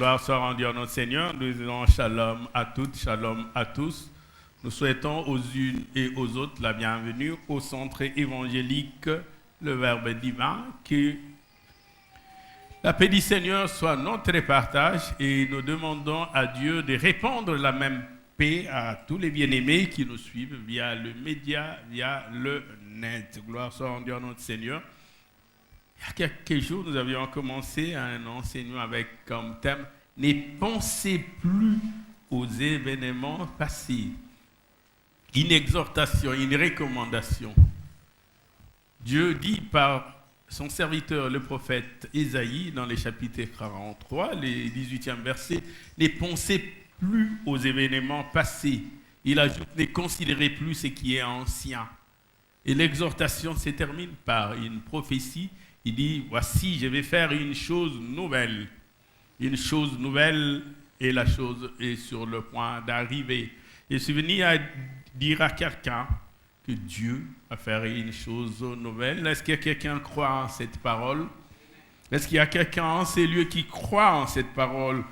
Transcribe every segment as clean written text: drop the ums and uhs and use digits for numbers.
Gloire soit rendue à notre Seigneur. Nous disons shalom à toutes, shalom à tous. Nous souhaitons aux unes et aux autres la bienvenue au centre évangélique, le Verbe divin. Que la paix du Seigneur soit notre partage et nous demandons à Dieu de répandre la même paix à tous les bien-aimés qui nous suivent via le média, via le net. Gloire soit rendue à notre Seigneur. Il y a quelques jours, nous avions commencé un enseignement avec comme thème « Ne pensez plus aux événements passés ». Une exhortation, une recommandation. Dieu dit par son serviteur, le prophète Ésaïe, dans les chapitres 43, les 18e versets, « Ne pensez plus aux événements passés ». Il ajoute « Ne considérez plus ce qui est ancien ». Et l'exhortation se termine par une prophétie. Il dit, voici, je vais faire une chose nouvelle. Une chose nouvelle et la chose est sur le point d'arriver. Je suis venu à dire à quelqu'un que Dieu va faire une chose nouvelle. Est-ce que quelqu'un croit en cette parole? Est-ce qu'il y a quelqu'un en ces lieux qui croit en cette parole?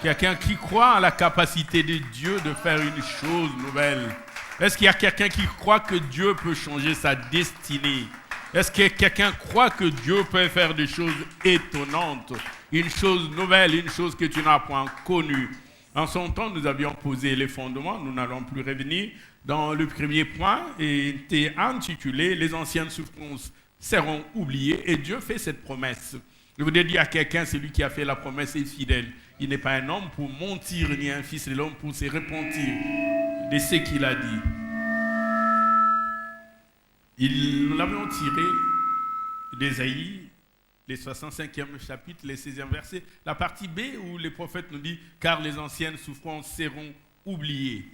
Quelqu'un qui croit en la capacité de Dieu de faire une chose nouvelle? Est-ce qu'il y a quelqu'un qui croit que Dieu peut changer sa destinée? Est-ce que quelqu'un croit que Dieu peut faire des choses étonnantes, une chose nouvelle, une chose que tu n'as point connue? En son temps, nous avions posé les fondements, nous n'allons plus revenir. Dans le premier point, était intitulé « Les anciennes souffrances seront oubliées » et Dieu fait cette promesse. Je voudrais dire à quelqu'un, celui qui a fait la promesse est fidèle. Il n'est pas un homme pour mentir, ni un fils de l'homme pour se repentir de ce qu'il a dit. Nous l'avons tiré d'Ésaïe, les 65e chapitre, les 16e versets, la partie B où le prophète nous dit « Car les anciennes souffrances seront oubliées.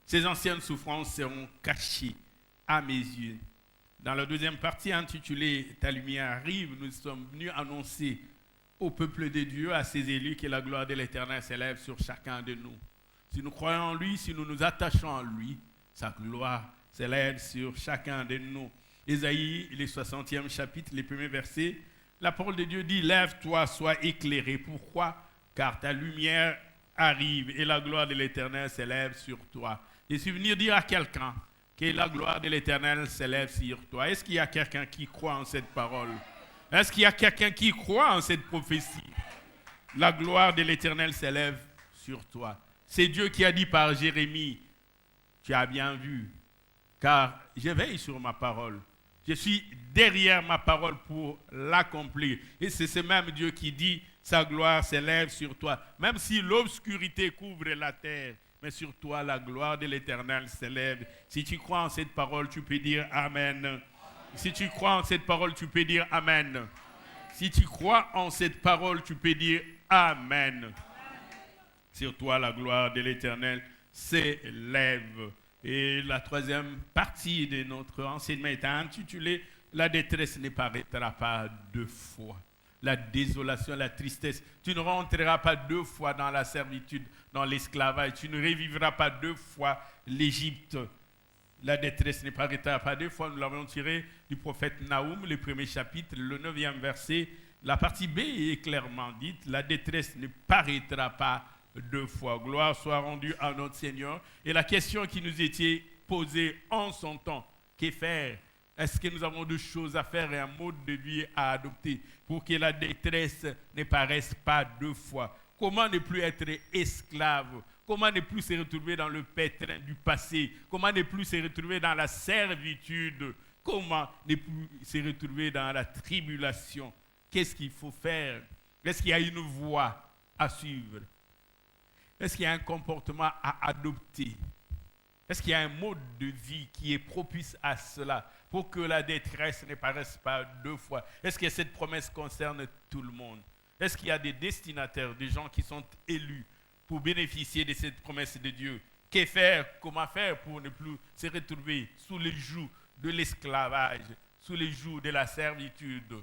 Ces anciennes souffrances seront cachées à mes yeux. » Dans la deuxième partie intitulée « Ta lumière arrive », nous sommes venus annoncer au peuple de Dieu, à ses élus, que la gloire de l'Éternel s'élève sur chacun de nous. Si nous croyons en lui, si nous nous attachons à lui, sa gloire s'élève sur chacun de nous. Ésaïe, les 60e chapitre, les premiers versets, la parole de Dieu dit « Lève-toi, sois éclairé. Pourquoi? Car ta lumière arrive et la gloire de l'Éternel s'élève sur toi. » Je suis venu dire à quelqu'un que la gloire de l'Éternel s'élève sur toi. Est-ce qu'il y a quelqu'un qui croit en cette parole? Est-ce qu'il y a quelqu'un qui croit en cette prophétie? La gloire de l'Éternel s'élève sur toi. C'est Dieu qui a dit par Jérémie, tu as bien vu, car je veille sur ma parole. Je suis derrière ma parole pour l'accomplir. Et c'est ce même Dieu qui dit, sa gloire s'élève sur toi. Même si l'obscurité couvre la terre, mais sur toi la gloire de l'Éternel s'élève. Si tu crois en cette parole, tu peux dire Amen. Si tu crois en cette parole, tu peux dire Amen. Si tu crois en cette parole, tu peux dire Amen. Sur toi la gloire de l'Éternel s'élève. Et la troisième partie de notre enseignement est intitulée « La détresse ne paraîtra pas deux fois ». La désolation, la tristesse. Tu ne rentreras pas deux fois dans la servitude, dans l'esclavage. Tu ne revivras pas deux fois l'Égypte. La détresse ne paraîtra pas deux fois. Nous l'avons tiré du prophète Naoum, le premier chapitre, le 9e verset. La partie B est clairement dite « La détresse ne paraîtra pas deux fois. » Gloire soit rendue à notre Seigneur. Et la question qui nous était posée en son temps, que faire? Est-ce que nous avons deux choses à faire et un mode de vie à adopter pour que la détresse ne paraisse pas deux fois? Comment ne plus être esclave? Comment ne plus se retrouver dans le pétrin du passé? Comment ne plus se retrouver dans la servitude? Comment ne plus se retrouver dans la tribulation? Qu'est-ce qu'il faut faire? Est-ce qu'il y a une voie à suivre? Est-ce qu'il y a un comportement à adopter? Est-ce qu'il y a un mode de vie qui est propice à cela pour que la détresse ne paraisse pas deux fois? Est-ce que cette promesse concerne tout le monde? Est-ce qu'il y a des destinataires, des gens qui sont élus pour bénéficier de cette promesse de Dieu? Que faire? Comment faire pour ne plus se retrouver sous les jougs de l'esclavage, sous les jougs de la servitude?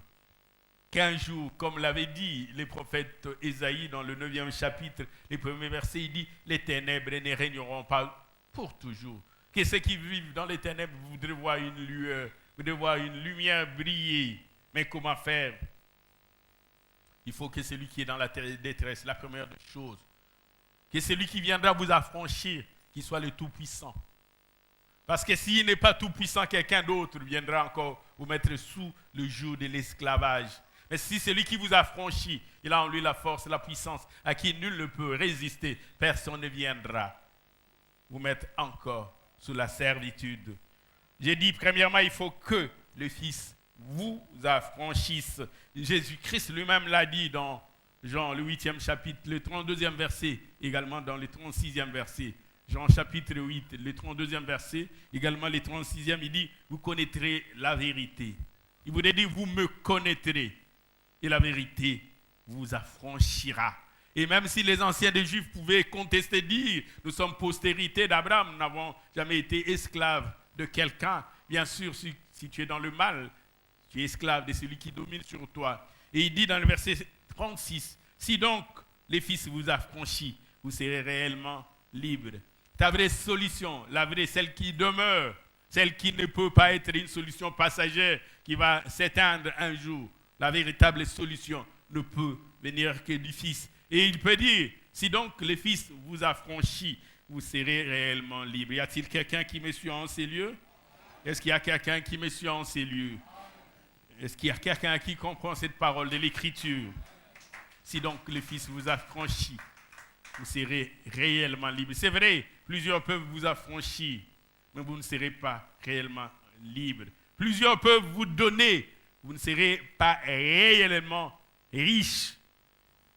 Qu'un jour, comme l'avait dit le prophète Ésaïe dans le 9e chapitre, les premiers versets, il dit « Les ténèbres ne régneront pas pour toujours. » Que ceux qui vivent dans les ténèbres voudraient voir une lueur, voudraient voir une lumière briller. Mais comment faire? il faut que celui qui est dans la détresse, la première des choses, que celui qui viendra vous affranchir, qu'il soit le Tout-Puissant. Parce que s'il n'est pas Tout-Puissant, quelqu'un d'autre viendra encore vous mettre sous le joug de l'esclavage. Mais si celui qui vous affranchit, il a en lui la force, la puissance, à qui nul ne peut résister, personne ne viendra vous mettre encore sous la servitude. J'ai dit, premièrement, il faut que le Fils vous affranchisse. Jésus-Christ lui-même l'a dit dans Jean, le 8e chapitre, le 32e verset, également dans le 36e verset. Jean chapitre 8, le 32e verset, également le 36e, il dit, vous connaîtrez la vérité. Il voudrait dire, vous me connaîtrez. Et la vérité vous affranchira. Et même si les anciens des Juifs pouvaient contester, dire, nous sommes postérité d'Abraham, nous n'avons jamais été esclaves de quelqu'un. Bien sûr, si tu es dans le mal, tu es esclave de celui qui domine sur toi. Et il dit dans le verset 36, si donc les fils vous affranchit, vous serez réellement libres. Ta vraie solution, la vraie, celle qui demeure, celle qui ne peut pas être une solution passagère qui va s'éteindre un jour, la véritable solution ne peut venir que du Fils. Et il peut dire, si donc le Fils vous affranchit, vous serez réellement libre. Y a-t-il quelqu'un qui me suit en ces lieux? Est-ce qu'il y a quelqu'un qui me suit en ces lieux? Est-ce qu'il y a quelqu'un qui comprend cette parole de l'Écriture? Si donc le Fils vous affranchit, vous serez réellement libre. C'est vrai, plusieurs peuvent vous affranchir, mais vous ne serez pas réellement libre. Plusieurs peuvent vous donner, vous ne serez pas réellement riche.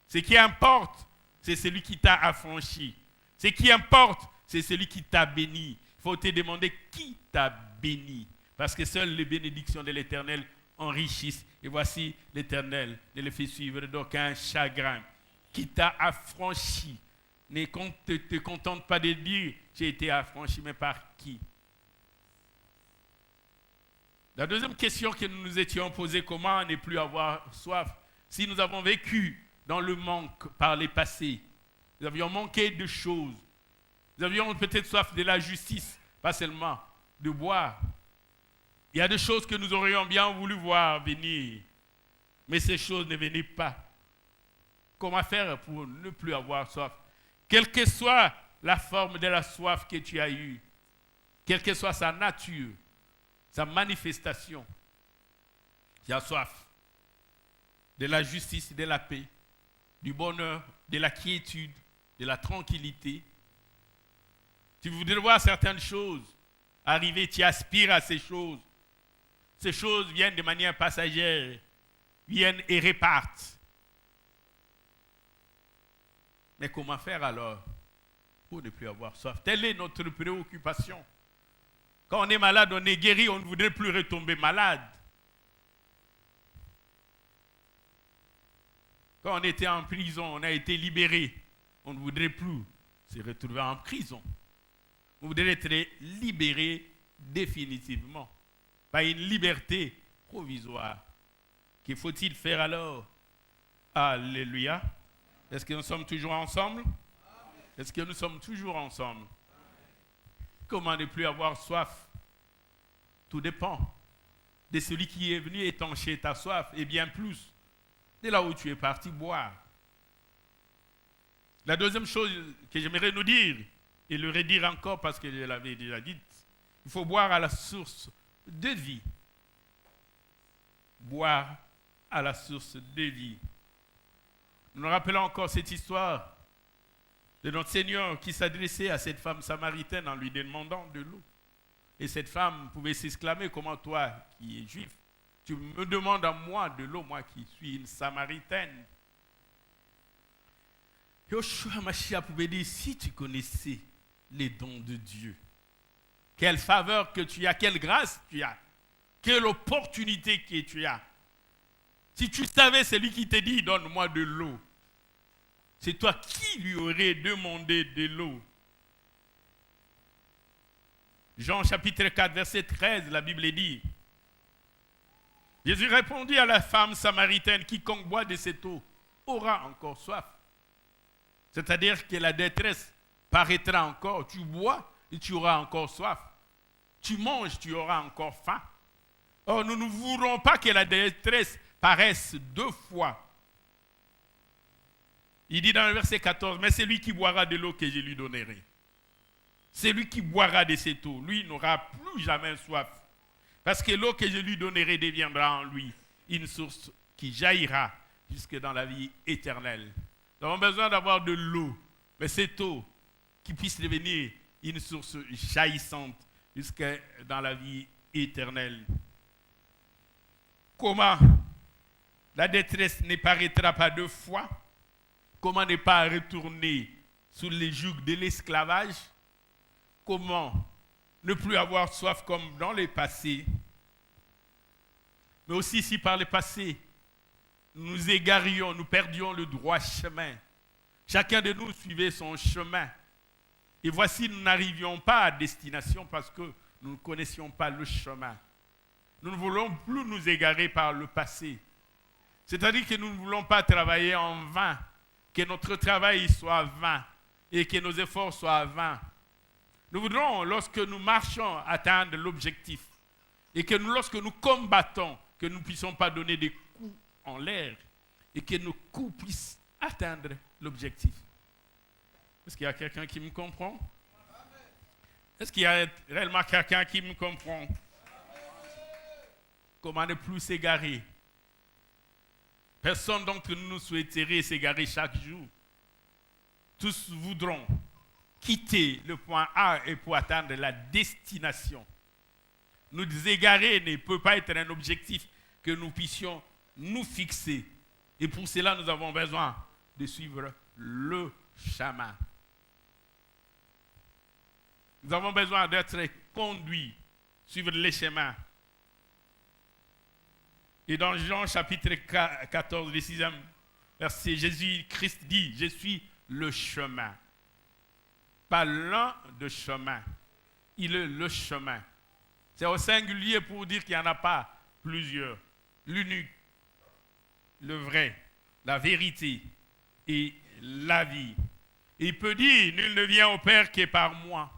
Ce qui importe, c'est celui qui t'a affranchi. Ce qui importe, c'est celui qui t'a béni. Il faut te demander qui t'a béni. Parce que seules les bénédictions de l'Éternel enrichissent. Et voici l'Éternel ne le fait suivre d'aucun chagrin. Qui t'a affranchi. Ne te contente pas de dire j'ai été affranchi, mais par qui? La deuxième question que nous nous étions posée, comment ne plus avoir soif? Si nous avons vécu dans le manque par les passés, nous avions manqué de choses, nous avions peut-être soif de la justice, pas seulement de boire. Il y a des choses que nous aurions bien voulu voir venir, mais ces choses ne venaient pas. Comment faire pour ne plus avoir soif? Quelle que soit la forme de la soif que tu as eue, quelle que soit sa nature, sa manifestation, tu as soif de la justice, de la paix, du bonheur, de la quiétude, de la tranquillité. Tu voudrais voir certaines choses arriver, tu aspires à ces choses. Ces choses viennent de manière passagère, viennent et repartent. Mais comment faire alors pour ne plus avoir soif? Telle est notre préoccupation. Quand on est malade, on est guéri, on ne voudrait plus retomber malade. Quand on était en prison, on a été libéré. On ne voudrait plus se retrouver en prison. On voudrait être libéré définitivement. Pas une liberté provisoire. Que faut-il faire alors? Alléluia. Est-ce que nous sommes toujours ensemble? Est-ce que nous sommes toujours ensemble? Comment ne plus avoir soif? Tout dépend de celui qui est venu étancher ta soif et bien plus de là où tu es parti boire. La deuxième chose que j'aimerais nous dire, et le redire encore parce que je l'avais déjà dit, il faut boire à la source de vie. Boire à la source de vie. Nous nous rappelons encore cette histoire de notre Seigneur qui s'adressait à cette femme samaritaine en lui demandant de l'eau. Et cette femme pouvait s'exclamer, comment toi qui es juif, tu me demandes à moi de l'eau, moi qui suis une samaritaine. Yoshua Mashiach pouvait dire, si tu connaissais les dons de Dieu, quelle faveur que tu as, quelle grâce tu as, quelle opportunité que tu as. Si tu savais celui qui te dit, donne-moi de l'eau, c'est toi qui lui aurais demandé de l'eau. Jean chapitre 4, verset 13, la Bible dit, Jésus répondit à la femme samaritaine, quiconque boit de cette eau aura encore soif. C'est-à-dire que la détresse paraîtra encore. Tu bois et tu auras encore soif. Tu manges, tu auras encore faim. Or, nous ne voulons pas que la détresse paraisse deux fois. Il dit dans le verset 14, mais c'est lui qui boira de l'eau que je lui donnerai. C'est lui qui boira de cette eau. Lui n'aura plus jamais soif. Parce que l'eau que je lui donnerai deviendra en lui une source qui jaillira jusque dans la vie éternelle. Nous avons besoin d'avoir de l'eau. Mais cette eau qui puisse devenir une source jaillissante jusque dans la vie éternelle. Comment la détresse ne paraîtra pas deux fois? Comment ne pas retourner sous les jougs de l'esclavage? Comment ne plus avoir soif comme dans le passé? Mais aussi si par le passé, nous égarions, nous perdions le droit chemin. Chacun de nous suivait son chemin. Et voici, nous n'arrivions pas à destination parce que nous ne connaissions pas le chemin. Nous ne voulons plus nous égarer par le passé. C'est-à-dire que nous ne voulons pas travailler en vain, que notre travail soit vain et que nos efforts soient vains. Nous voudrons, lorsque nous marchons, atteindre l'objectif. Et que lorsque nous combattons, que nous ne puissions pas donner des coups en l'air et que nos coups puissent atteindre l'objectif. Est-ce qu'il y a quelqu'un qui me comprend? Est-ce qu'il y a réellement quelqu'un qui me comprend? Comment ne plus s'égarer? Personne d'entre nous souhaiterait s'égarer chaque jour. Tous voudront quitter le point A et pour atteindre la destination. Nous égarer ne peut pas être un objectif que nous puissions nous fixer. Et pour cela, nous avons besoin de suivre le chemin. Nous avons besoin d'être conduits, suivre les chemins. Et dans Jean chapitre 14, le 6e verset, Jésus-Christ dit, je suis le chemin. Pas l'un de chemin, il est le chemin. C'est au singulier pour dire qu'il n'y en a pas plusieurs. L'unique, le vrai, la vérité et la vie. Et il peut dire, nul ne vient au Père que par moi.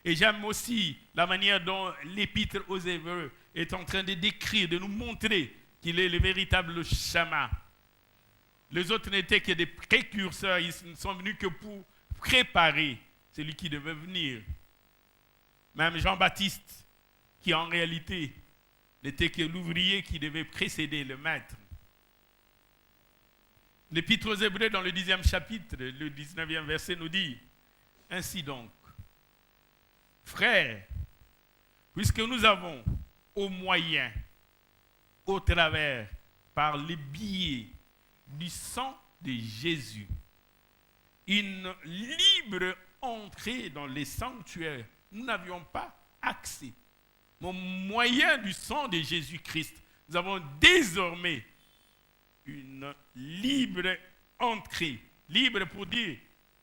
Et j'aime aussi la manière dont l'épître aux Hébreux est en train de décrire, de nous montrer qu'il est le véritable chemin. Les autres n'étaient que des précurseurs, ils ne sont venus que pour préparer celui qui devait venir. Même Jean-Baptiste, qui en réalité n'était que l'ouvrier qui devait précéder le maître. L'Épître aux Hébreux, dans le 10e chapitre, le 19e verset, nous dit, ainsi donc, frères, puisque nous avons au moyen, au travers, par le biais du sang de Jésus, une libre entrée dans les sanctuaires, nous n'avions pas accès. Au moyen du sang de Jésus-Christ, nous avons désormais une libre entrée. Libre pour dire,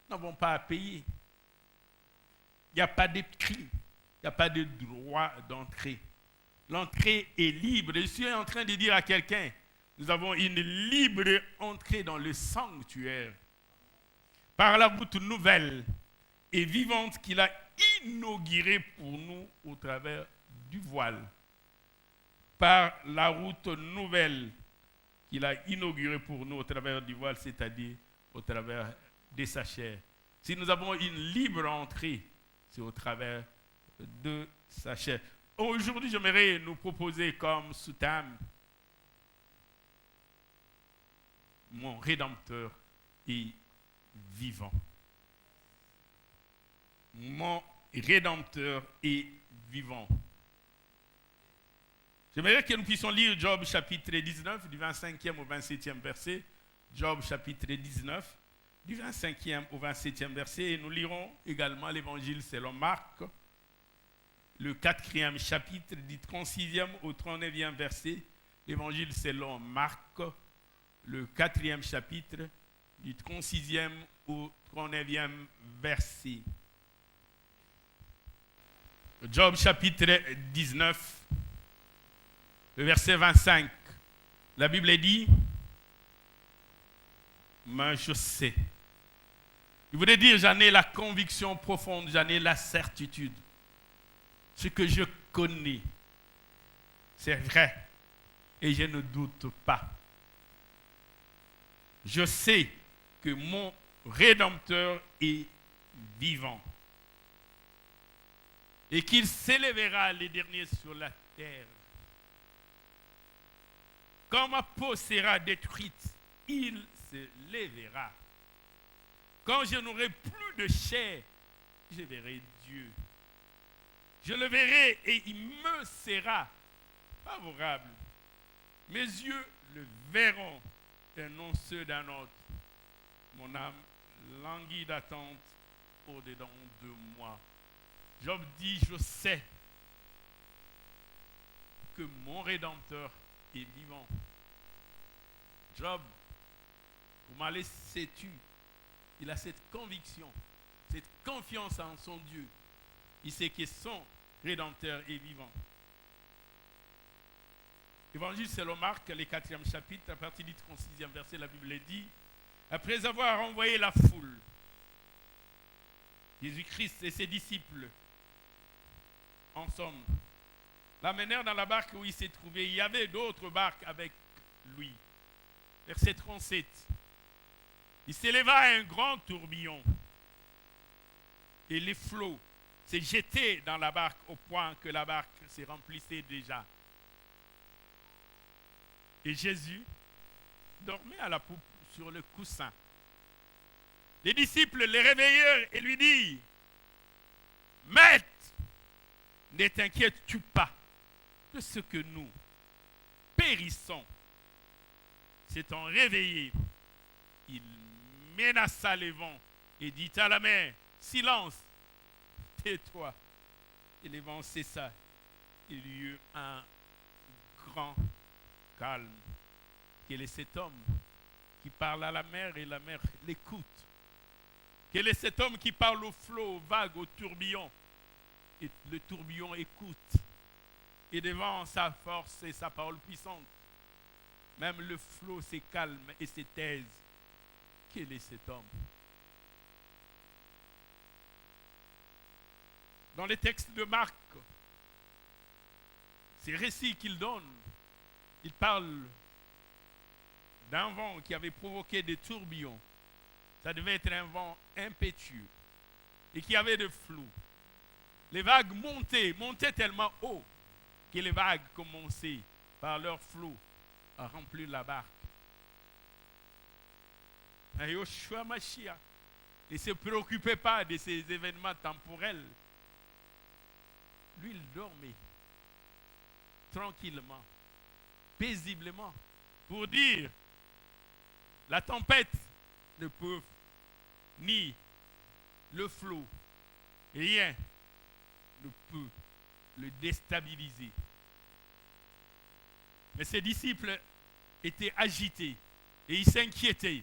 nous n'avons pas à payer. Il n'y a pas de prix, il n'y a pas de droit d'entrée. L'entrée est libre. Je suis en train de dire à quelqu'un, nous avons une libre entrée dans le sanctuaire. Par la route nouvelle et vivante qu'il a inaugurée pour nous au travers du voile. Par la route nouvelle qu'il a inaugurée pour nous au travers du voile, c'est-à-dire au travers de sa chair. Si nous avons une libre entrée, c'est au travers de sa chair. Aujourd'hui, j'aimerais nous proposer comme sous-thème mon Rédempteur est vivant. Mon Rédempteur est vivant. J'aimerais que nous puissions lire Job chapitre 19, du 25e au 27e verset. Job chapitre 19, du 25e au 27e verset. Et nous lirons également l'évangile selon Marc, le 4e chapitre, du 36e au 39e verset. L'évangile selon Marc, le 4e chapitre, du 36e au 39e verset. Job chapitre 19, le verset 25. La Bible dit, mais je sais. Il voudrait dire, j'en ai la conviction profonde, j'en ai la certitude. Ce que je connais, c'est vrai et je ne doute pas. Je sais que mon Rédempteur est vivant et qu'il s'élèvera les derniers sur la terre. Quand ma peau sera détruite, il se lèvera. Quand je n'aurai plus de chair, je verrai Dieu. Je le verrai et il me sera favorable. Mes yeux le verront et non ceux d'un autre. Mon âme languit d'attente au-dedans de moi. Job dit, je sais que mon Rédempteur est vivant. Job, comment le sais-tu? Il a cette conviction, cette confiance en son Dieu. Il sait que son Rédempteur est vivant. Évangile selon Marc, le 4e chapitre, à partir du 36e verset, la Bible dit, après avoir envoyé la foule, Jésus-Christ et ses disciples, en somme, l'amenèrent dans la barque où il s'est trouvé. Il y avait d'autres barques avec lui. Verset 37. Il s'éleva un grand tourbillon et les flots s'est jeté dans la barque au point que la barque se remplissait déjà. Et Jésus dormait à la poupe sur le coussin. Les disciples le réveillèrent et lui dirent, Maître, ne t'inquiètes-tu pas de ce que nous périssons? S'étant réveillé, il menaça les vents et dit à la mer, silence, tais-toi. Et les vents cessa. Il y eut un grand calme. Quel est cet homme qui parle à la mer et la mer l'écoute? Quel est cet homme qui parle au flot, aux vagues, au tourbillon? Et le tourbillon écoute. Et devant sa force et sa parole puissante, même le flot se calme et se taise. Quel est cet homme? Dans les textes de Marc, ces récits qu'il donne, il parle d'un vent qui avait provoqué des tourbillons. Ça devait être un vent impétueux et qui avait de flou. Les vagues montaient tellement haut que les vagues commençaient par leur flot à remplir la barque. Et Yoshua Mashiach ne se préoccupait pas de ces événements temporels. Lui, il dormait tranquillement, paisiblement, pour dire la tempête ne peut ni le flot, rien ne peut le déstabiliser. Mais ses disciples étaient agités et ils s'inquiétaient.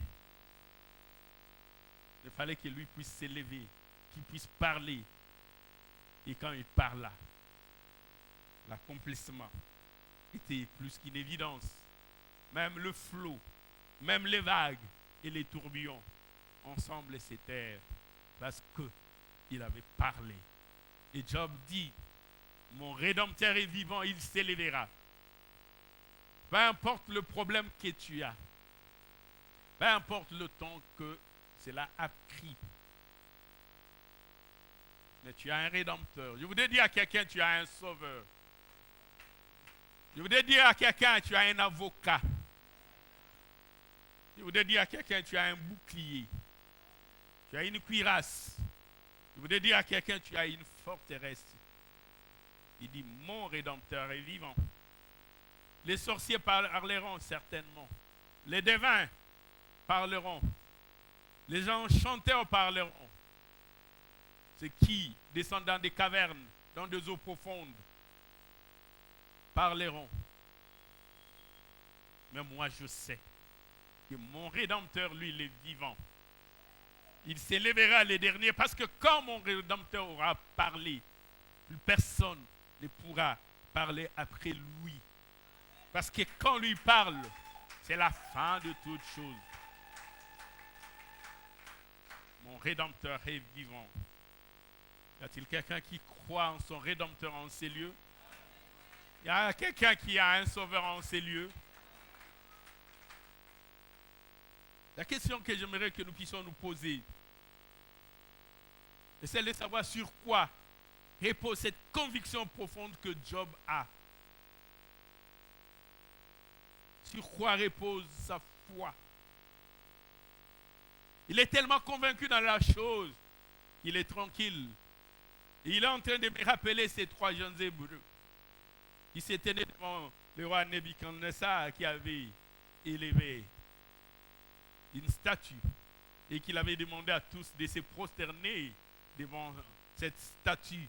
Il fallait que lui puisse s'élever, qu'il puisse parler. Et quand il parla, l'accomplissement était plus qu'une évidence. Même le flot, même les vagues et les tourbillons, ensemble s'étaient parce qu'il avait parlé. Et Job dit, mon Rédempteur est vivant, il s'élèvera. Peu importe le problème que tu as, peu importe le temps que cela a pris, mais tu as un Rédempteur. Je voudrais dire à quelqu'un, tu as un Sauveur. Je voudrais dire à quelqu'un, tu as un avocat. Je voudrais dire à quelqu'un, tu as un bouclier. Tu as une cuirasse. Je voudrais dire à quelqu'un, tu as une forteresse. Il dit, mon Rédempteur est vivant. Les sorciers parleront certainement. Les devins parleront. Les gens chanteurs parleront. Ceux qui descendent dans des cavernes, dans des eaux profondes, parleront. Mais moi, je sais que mon Rédempteur, lui, il est vivant. Il s'élèvera les derniers parce que quand mon Rédempteur aura parlé, plus personne ne pourra parler après lui. Parce que quand lui parle, c'est la fin de toute chose. Mon Rédempteur est vivant. Y a-t-il quelqu'un qui croit en son Rédempteur en ces lieux? Y a quelqu'un qui a un Sauveur en ces lieux? La question que j'aimerais que nous puissions nous poser, c'est celle de savoir sur quoi repose cette conviction profonde que Job a. Sur quoi repose sa foi. Il est tellement convaincu dans la chose qu'il est tranquille. Et il est en train de me rappeler ces 3 jeunes Hébreux qui s'étaient devant le roi Nebuchadnezzar qui avait élevé une statue et qu'il avait demandé à tous de se prosterner devant cette statue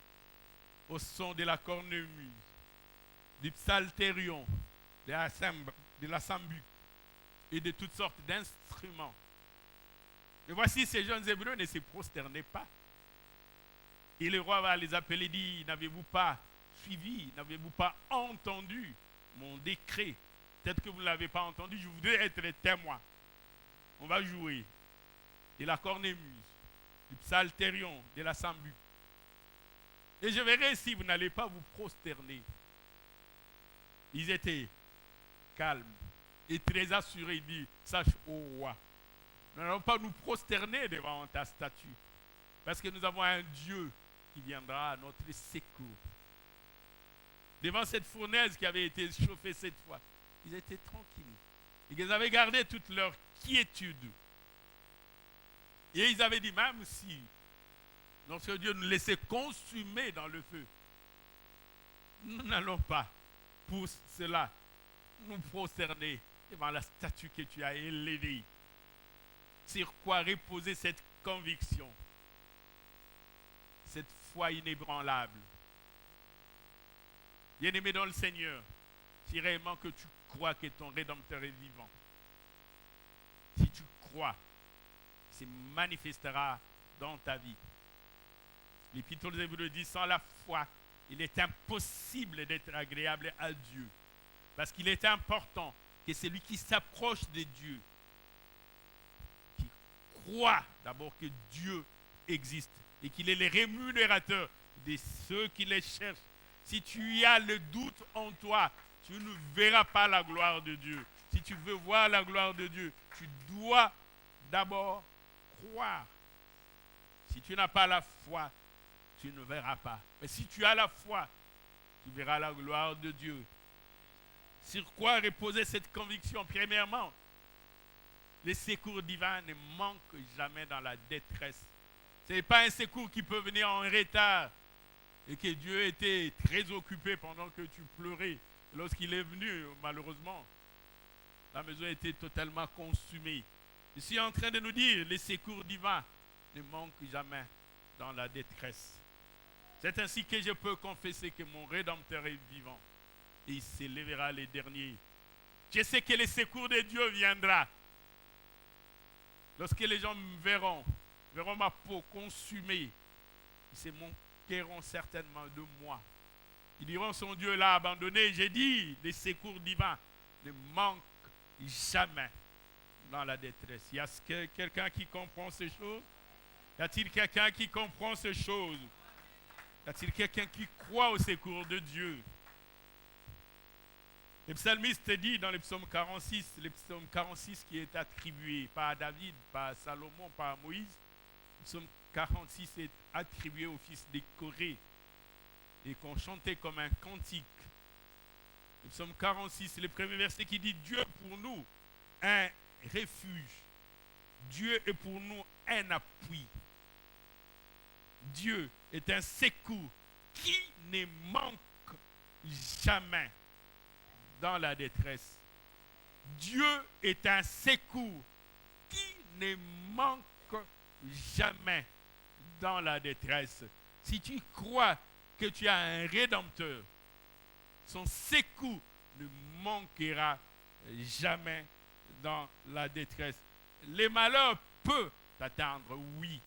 au son de la cornemuse, du psalterion, de la sambuc et de toutes sortes d'instruments. Mais voici, ces jeunes Hébreux ne se prosternaient pas. Et le roi va les appeler et dit, n'avez-vous pas suivi, n'avez-vous pas entendu mon décret? Peut-être que vous ne l'avez pas entendu, je voudrais être témoin. On va jouer de la cornemuse, du psalterion, de la sambuc. Et je verrai si vous n'allez pas vous prosterner. Ils étaient calmes et très assurés. Ils disent, sache, ô roi, nous n'allons pas nous prosterner devant ta statue. Parce que nous avons un Dieu qui viendra à notre secours. Devant cette fournaise qui avait été chauffée cette fois, ils étaient tranquilles. Et ils avaient gardé toute leur quiétude. Et ils avaient dit, même si notre Dieu nous laissait consumer dans le feu, nous n'allons pas pour cela nous prosterner devant la statue que tu as élevée. Sur quoi reposer cette conviction, cette foi inébranlable. Bien-aimé dans le Seigneur, si réellement que tu crois que ton Rédempteur est vivant, si tu crois, il se manifestera dans ta vie. L'Épître aux Hébreux dit, sans la foi, il est impossible d'être agréable à Dieu. Parce qu'il est important que celui qui s'approche de Dieu, qui croit d'abord que Dieu existe et qu'il est le rémunérateur de ceux qui les cherchent. Si tu as le doute en toi, tu ne verras pas la gloire de Dieu. Si tu veux voir la gloire de Dieu, tu dois d'abord croire. Si tu n'as pas la foi, tu ne verras pas. Mais si tu as la foi, tu verras la gloire de Dieu. Sur quoi reposer cette conviction? Premièrement, le secours divin ne manque jamais dans la détresse. Ce n'est pas un secours qui peut venir en retard et que Dieu était très occupé pendant que tu pleurais. Lorsqu'il est venu, malheureusement, la maison était totalement consumée. Je suis en train de nous dire, le secours divin ne manque jamais dans la détresse. C'est ainsi que je peux confesser que mon Rédempteur est vivant et il s'élèvera les derniers. Je sais que le secours de Dieu viendra. Lorsque les gens me verront ma peau consumée, ils se moqueront certainement de moi. Ils diront, son Dieu l'a abandonné. J'ai dit, les secours divins ne manquent jamais dans la détresse. Y a-t-il quelqu'un qui comprend ces choses? Y a-t-il quelqu'un qui comprend ces choses? Y a-t-il quelqu'un qui croit au secours de Dieu? Le psalmiste dit dans le psaume 46 qui est attribué pas à David, pas à Salomon, pas à Moïse. Le psaume 46 est attribué au fils de Corée et qu'on chantait comme un cantique. Le psaume 46, le premier verset qui dit, Dieu pour nous un refuge, Dieu est pour nous un appui. Dieu est un secours qui ne manque jamais dans la détresse. Dieu est un secours qui ne manque jamais dans la détresse. Si tu crois que tu as un Rédempteur, son secours ne manquera jamais dans la détresse. Les malheurs peuvent t'atteindre, oui.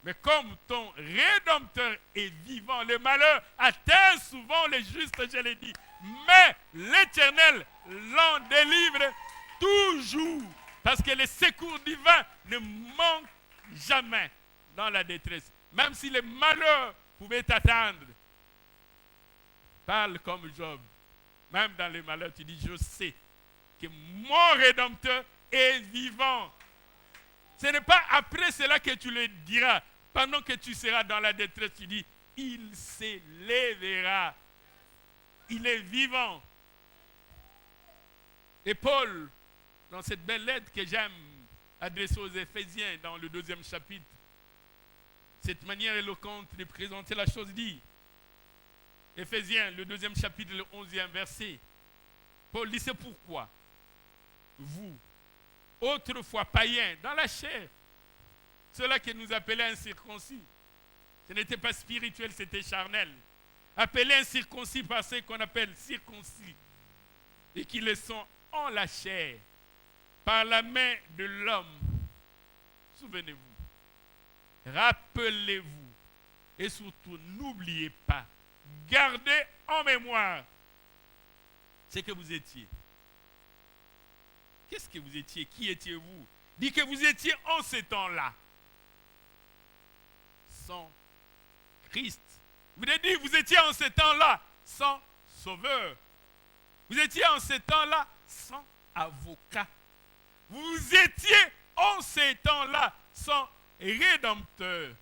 Mais comme ton Rédempteur est vivant, le malheur atteint souvent les justes, je l'ai dit. Mais l'Éternel l'en délivre toujours. Parce que le secours divin ne manque jamais dans la détresse. Même si les malheurs pouvaient t'atteindre. Parle comme Job. Même dans les malheurs, tu dis, je sais que mon Rédempteur est vivant. Ce n'est pas après cela que tu le diras. Pendant que tu seras dans la détresse, tu dis, il s'élèvera. Il est vivant. Et Paul, dans cette belle lettre que j'aime adressée aux Éphésiens dans le 2e chapitre, cette manière éloquente de présenter la chose dit, Éphésiens, le 2e chapitre, le 11e verset, Paul dit, c'est pourquoi vous, autrefois païens, dans la chair, ceux-là que nous appelaient incirconcis, ce n'était pas spirituel, c'était charnel, appelés incirconcis par ceux qu'on appelle circoncis, et qui le sont en la chair, par la main de l'homme. Souvenez-vous, rappelez-vous, et surtout n'oubliez pas, gardez en mémoire ce que vous étiez. Qu'est-ce que vous étiez? Qui étiez-vous? Dit que vous étiez en ces temps-là, sans Christ. Vous avez dit, vous étiez en ces temps-là, sans sauveur. Vous étiez en ces temps-là, sans avocat. Vous étiez en ces temps-là, sans rédempteur.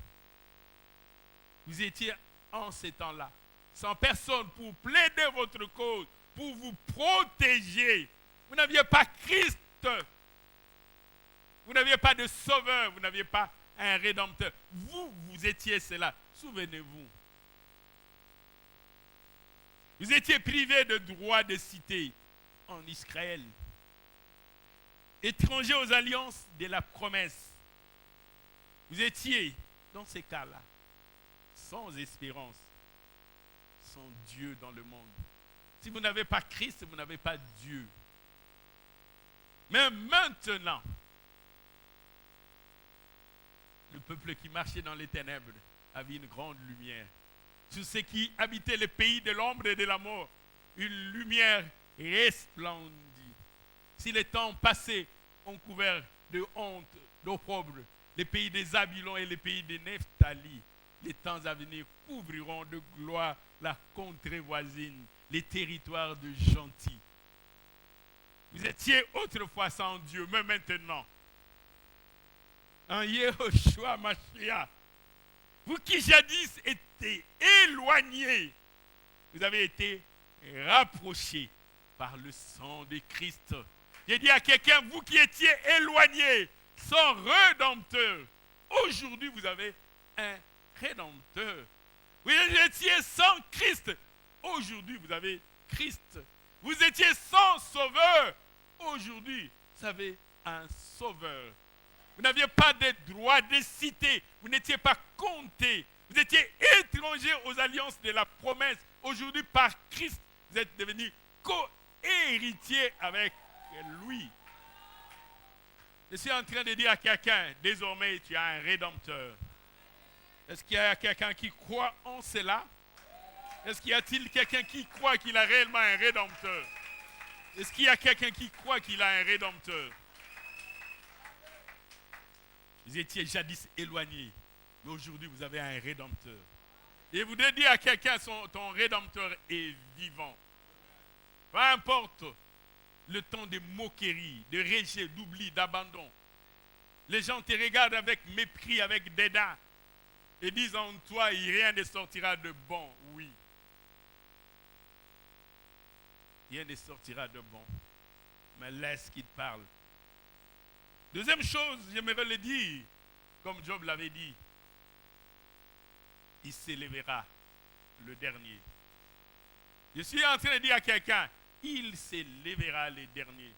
Vous étiez en ces temps-là, sans personne pour plaider votre cause, pour vous protéger. Vous n'aviez pas Christ. Vous n'aviez pas de sauveur. Vous n'aviez pas un rédempteur. Vous étiez cela. Souvenez-vous. Vous étiez privés de droit de cité en Israël. Étrangers aux alliances de la promesse. Vous étiez, dans ces cas-là, sans espérance, sans Dieu dans le monde. Si vous n'avez pas Christ, vous n'avez pas Dieu. Mais maintenant, le peuple qui marchait dans les ténèbres avait une grande lumière. Sur ceux qui habitaient le pays de l'ombre et de la mort, une lumière resplendit. Si les temps passés ont couvert de honte, d'opprobre, les pays des Zabulon et les pays de Nephtali, les temps à venir couvriront de gloire la contrée voisine, les territoires de gentils. Vous étiez autrefois sans Dieu, mais maintenant, en Yehoshua Mashiach, vous qui jadis étiez éloignés, vous avez été rapprochés par le sang de Christ. J'ai dit à quelqu'un, vous qui étiez éloignés, sans rédempteur, aujourd'hui vous avez un rédempteur. Vous étiez sans Christ, aujourd'hui vous avez Christ. Vous étiez sans sauveur, aujourd'hui vous avez un sauveur. Vous n'aviez pas de droit de cité, vous n'étiez pas compté, vous étiez étranger aux alliances de la promesse. Aujourd'hui, par Christ, vous êtes devenus co-héritiers avec lui. Je suis en train de dire à quelqu'un, désormais tu as un rédempteur. Est-ce qu'il y a quelqu'un qui croit en cela? Est-ce qu'il y a-t-il quelqu'un qui croit qu'il a réellement un rédempteur? Est-ce qu'il y a quelqu'un qui croit qu'il a un rédempteur? Vous étiez jadis éloignés, mais aujourd'hui vous avez un rédempteur. Et vous devez dire à quelqu'un, ton rédempteur est vivant. Peu importe le temps de moquerie, de rejet, d'oubli, d'abandon. Les gens te regardent avec mépris, avec dédain, et disent en toi, rien ne sortira de bon. Oui. Rien ne sortira de bon. Mais laisse qu'il parle. Deuxième chose, j'aimerais le dire, comme Job l'avait dit, il s'élèvera le dernier. Je suis en train de dire à quelqu'un, il s'élèvera le dernier.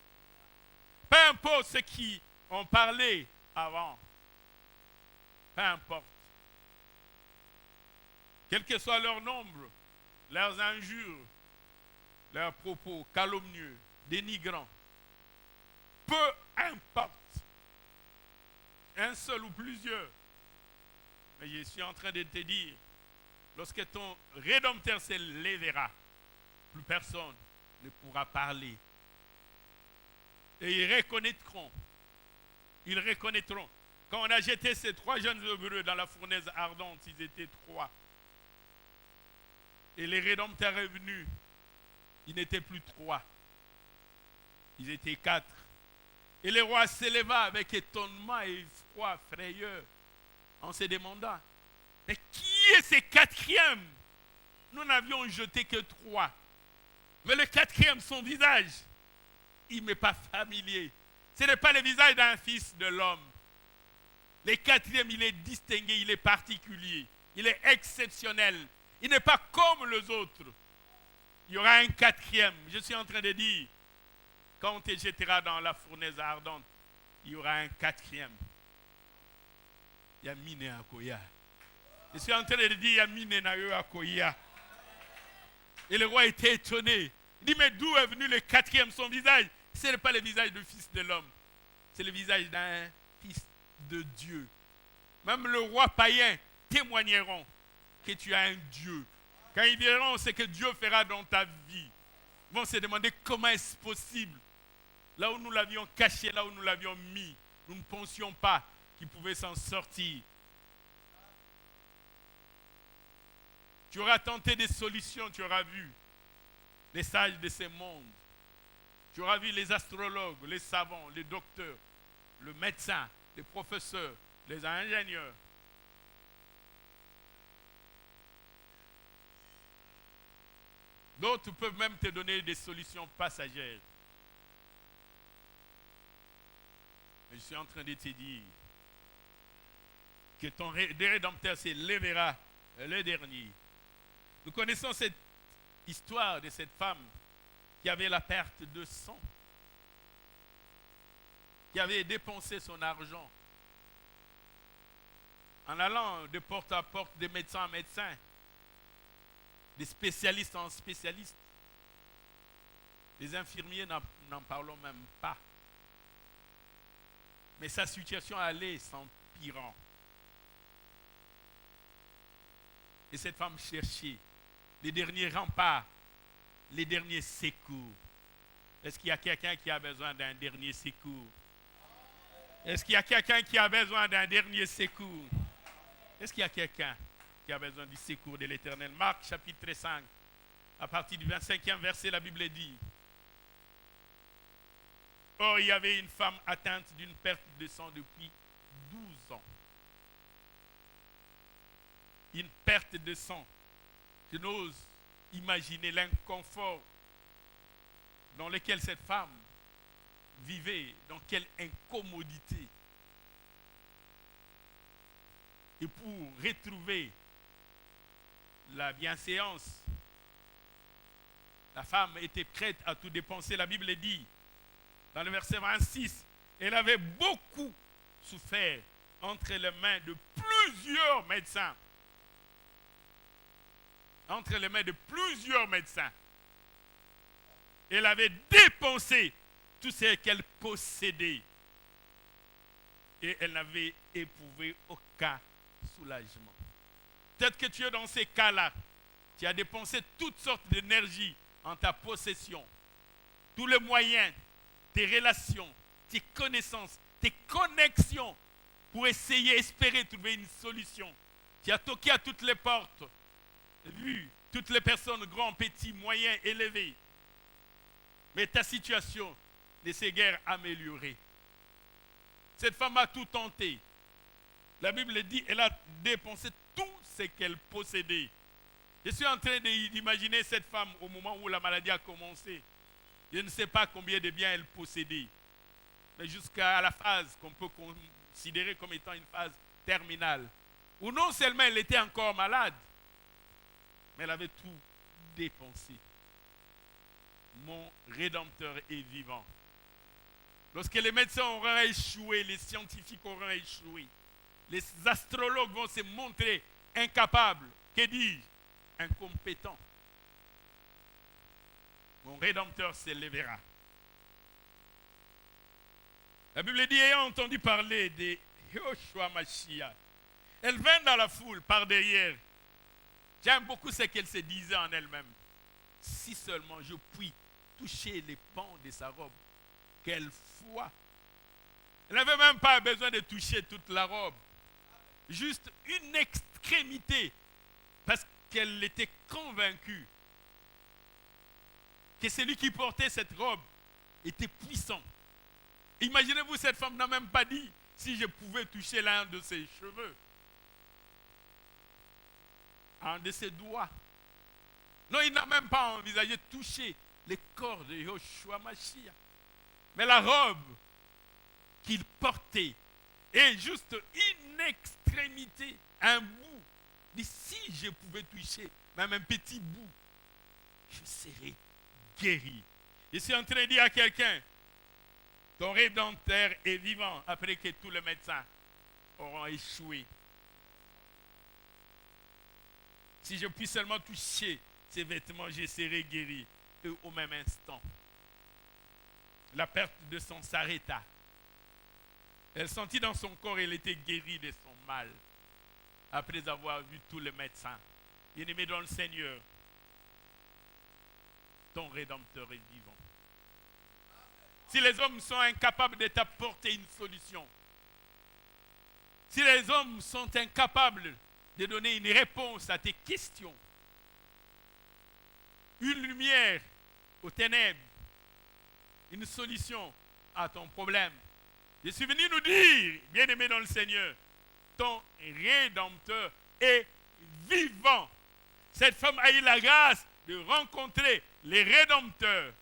Peu importe ceux qui ont parlé avant, peu importe. Quel que soit leur nombre, leurs injures, leurs propos calomnieux, dénigrants, peu importe. Un seul ou plusieurs. Mais je suis en train de te dire, lorsque ton rédempteur s'élèvera, plus personne ne pourra parler. Et ils reconnaîtront. Ils reconnaîtront. Quand on a jeté ces 3 jeunes Hébreux dans la fournaise ardente, ils étaient 3. Et les rédempteurs est venu. Ils n'étaient plus 3. Ils étaient 4. Et le roi s'éleva avec étonnement et froid, frayeur, en se demandant, mais qui est ce quatrième? Nous n'avions jeté que 3. Mais le quatrième, son visage, il ne m'est pas familier. Ce n'est pas le visage d'un fils de l'homme. Le quatrième, il est distingué, il est particulier, il est exceptionnel. Il n'est pas comme les autres. Il y aura un quatrième. Je suis en train de dire, quand on te jettera dans la fournaise ardente, il y aura un quatrième. Il y a Mine Akoya. Je suis en train de dire, il y a Mine Akoya. Et le roi était étonné. Il dit, mais d'où est venu le quatrième? Son visage, ce n'est pas le visage du fils de l'homme. C'est le visage d'un fils de Dieu. Même le roi païen témoigneront que tu as un Dieu. Quand ils verront ce que Dieu fera dans ta vie, ils vont se demander comment est-ce possible. Là où nous l'avions caché, là où nous l'avions mis, nous ne pensions pas qu'il pouvait s'en sortir. Tu auras tenté des solutions, tu auras vu les sages de ce monde. Tu auras vu les astrologues, les savants, les docteurs, le médecin, les professeurs, les ingénieurs. D'autres peuvent même te donner des solutions passagères. Mais je suis en train de te dire que ton Rédempteur se lèvera le dernier. Nous connaissons cette histoire de cette femme qui avait la perte de sang, qui avait dépensé son argent en allant de porte à porte, de médecin en médecin, des spécialistes en spécialistes. Les infirmiers n'en parlons même pas. Mais sa situation allait s'empirant. Et cette femme cherchait les derniers remparts, les derniers secours. Est-ce qu'il y a quelqu'un qui a besoin d'un dernier secours? Est-ce qu'il y a quelqu'un qui a besoin d'un dernier secours? Est-ce qu'il y a quelqu'un qui a besoin du secours de l'Éternel? Marc chapitre 5, à partir du 25e verset, la Bible dit, or il y avait une femme atteinte d'une perte de sang depuis 12 ans. Une perte de sang. Je n'ose imaginer l'inconfort dans lequel cette femme vivait, dans quelle incommodité. Et pour retrouver la bienséance, la femme était prête à tout dépenser. La Bible dit, dans le verset 26, elle avait beaucoup souffert entre les mains de plusieurs médecins. Entre les mains de plusieurs médecins. Elle avait dépensé tout ce qu'elle possédait. Et elle n'avait éprouvé aucun soulagement. Peut-être que tu es dans ces cas-là. Tu as dépensé toutes sortes d'énergie en ta possession. Tous les moyens, tes relations, tes connaissances, tes connexions pour essayer, espérer trouver une solution. Tu as toqué à toutes les portes. Vu toutes les personnes, grands, petits, moyens, élevés. Mais ta situation ne s'est guère améliorée. Cette femme a tout tenté. La Bible dit qu'elle a dépensé tout ce qu'elle possédait. Je suis en train d'imaginer cette femme au moment où la maladie a commencé. Je ne sais pas combien de biens elle possédait. Mais jusqu'à la phase qu'on peut considérer comme étant une phase terminale. Où non seulement elle était encore malade, mais elle avait tout dépensé. Mon Rédempteur est vivant. Lorsque les médecins auront échoué, les scientifiques auront échoué, les astrologues vont se montrer incapables, que dis-je, incompétents. Mon Rédempteur se lèvera. La Bible dit, ayant entendu parler de Yoshua Mashiach, elle vint dans la foule par derrière. J'aime beaucoup ce qu'elle se disait en elle-même. Si seulement je puis toucher les pans de sa robe, quelle foi! Elle n'avait même pas besoin de toucher toute la robe. Juste une extrémité. Parce qu'elle était convaincue que celui qui portait cette robe était puissant. Imaginez-vous, cette femme n'a même pas dit si je pouvais toucher l'un de ses cheveux, un de ses doigts. Non, il n'a même pas envisagé de toucher les corps de Yoshua Mashiach. Mais la robe qu'il portait est juste une extrémité, un bout. Il dit, si je pouvais toucher même un petit bout, je serais guéri. Je suis en train de dire à quelqu'un, ton Rédempteur est vivant après que tous les médecins auront échoué. Si je puis seulement toucher ses vêtements, je serai guéri. Et au même instant, la perte de sang s'arrêta. Elle sentit dans son corps qu'elle était guérie de son mal. Après avoir vu tous les médecins. Bien-aimé dans le Seigneur, ton Rédempteur est vivant. Si les hommes sont incapables de t'apporter une solution, si les hommes sont incapables de donner une réponse à tes questions, une lumière aux ténèbres, une solution à ton problème, je suis venu nous dire, bien-aimé dans le Seigneur, ton Rédempteur est vivant. Cette femme a eu la grâce de rencontrer les Rédempteurs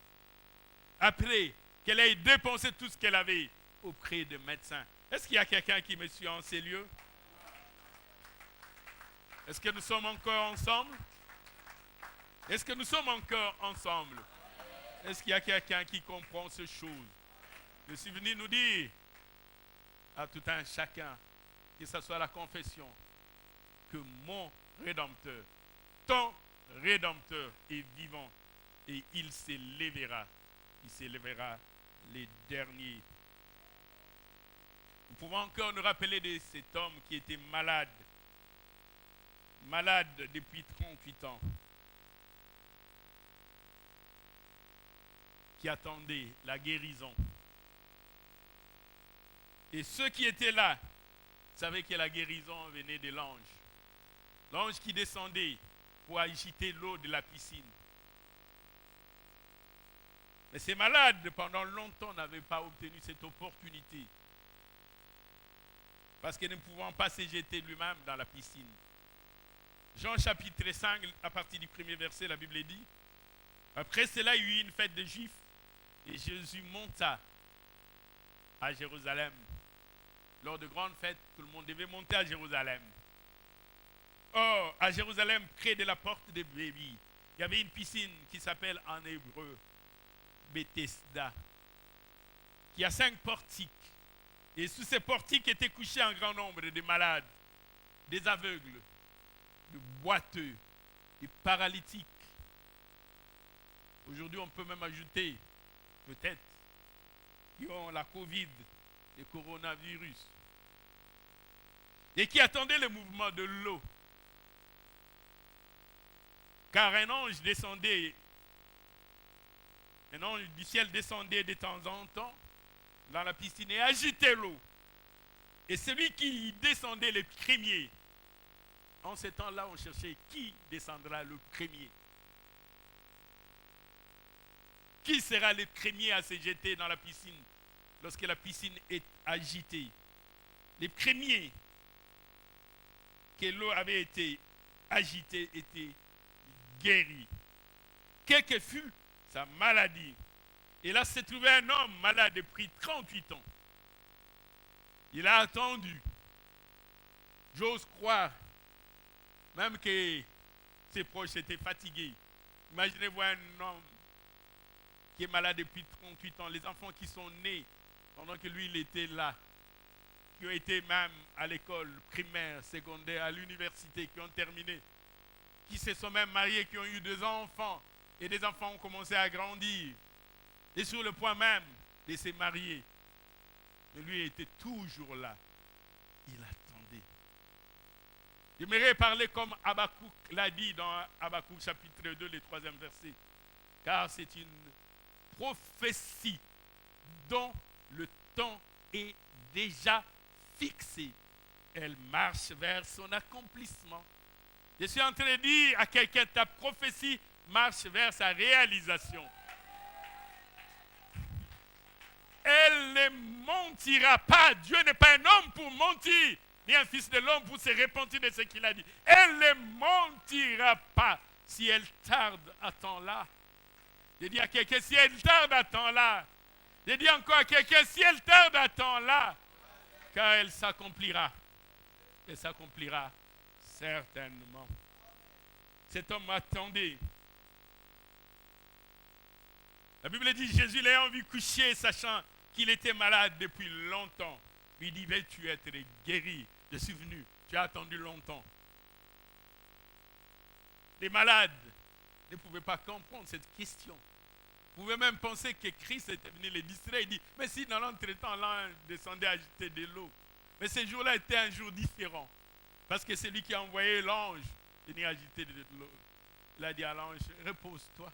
après qu'elle ait dépensé tout ce qu'elle avait auprès des médecins. Est-ce qu'il y a quelqu'un qui me suit en ces lieux? Est-ce que nous sommes encore ensemble? Est-ce que nous sommes encore ensemble? Est-ce qu'il y a quelqu'un qui comprend ces choses? Je suis venu nous dire à tout un chacun, que ce soit la confession, que mon Rédempteur, ton Rédempteur est vivant et il s'élèvera. Il s'élèvera les derniers. Nous pouvons encore nous rappeler de cet homme qui était malade depuis 38 ans, qui attendait la guérison. Et ceux qui étaient là savaient que la guérison venait de l'ange. L'ange qui descendait pour agiter l'eau de la piscine. Mais ces malades, pendant longtemps, n'avaient pas obtenu cette opportunité. Parce qu'ils ne pouvaient pas se jeter lui-même dans la piscine. Jean chapitre 5, à partir du premier verset, la Bible dit, après cela, il y eut une fête des Juifs, et Jésus monta à Jérusalem. Lors de grandes fêtes, tout le monde devait monter à Jérusalem. Or, à Jérusalem, près de la porte de Bébi, il y avait une piscine qui s'appelle en hébreu Bethesda, qui a 5 portiques. Et sous ces portiques étaient couchés un grand nombre de malades, des aveugles, de boiteux, des paralytiques. Aujourd'hui, on peut même ajouter, peut-être, qui ont la Covid, le coronavirus, et qui attendaient le mouvement de l'eau. Car un ange descendait, un ange du ciel descendait de temps en temps dans la piscine et agitait l'eau. Et celui qui descendait le premier, en ce temps-là, on cherchait qui descendra le premier. Qui sera le premier à se jeter dans la piscine lorsque la piscine est agitée? Les premiers que l'eau avait été agitée étaient guéris. Quelle que fût sa maladie. Et là s'est trouvé un homme malade depuis 38 ans. Il a attendu. J'ose croire même que ses proches étaient fatigués. Imaginez-vous un homme qui est malade depuis 38 ans. Les enfants qui sont nés pendant que lui, il était là, qui ont été même à l'école primaire, secondaire, à l'université, qui ont terminé, qui se sont même mariés, qui ont eu 2 enfants, et des enfants ont commencé à grandir, et sur le point même de se marier. Mais lui était toujours là. Il attendait. J'aimerais parler comme Habakkuk l'a dit dans Habakkuk chapitre 2, le 3e verset. Car c'est une prophétie dont le temps est déjà fixé. Elle marche vers son accomplissement. Je suis en train de dire à quelqu'un, ta prophétie marche vers sa réalisation. elle ne mentira pas. Dieu n'est pas un homme pour mentir, ni un fils de l'homme pour se repentir de ce qu'il a dit. Elle ne mentira pas. Si elle tarde à temps là, je dis à quelqu'un, si elle tarde à temps là, je dis encore à quelqu'un, si elle tarde à temps là, car elle s'accomplira. Elle s'accomplira certainement. Cet homme attendait. La Bible dit, Jésus l'ayant vu coucher, sachant qu'il était malade depuis longtemps, lui dit, veux-tu être guéri? Je suis venu, tu as attendu longtemps. Les malades ne pouvaient pas comprendre cette question. Vous pouvez même penser que Christ était venu les distraire. Il dit, mais si dans l'entretemps, l'ange descendait agiter de l'eau. Mais ce jour-là était un jour différent. Parce que c'est lui qui a envoyé l'ange venir agiter de l'eau. Il a dit à l'ange, repose-toi,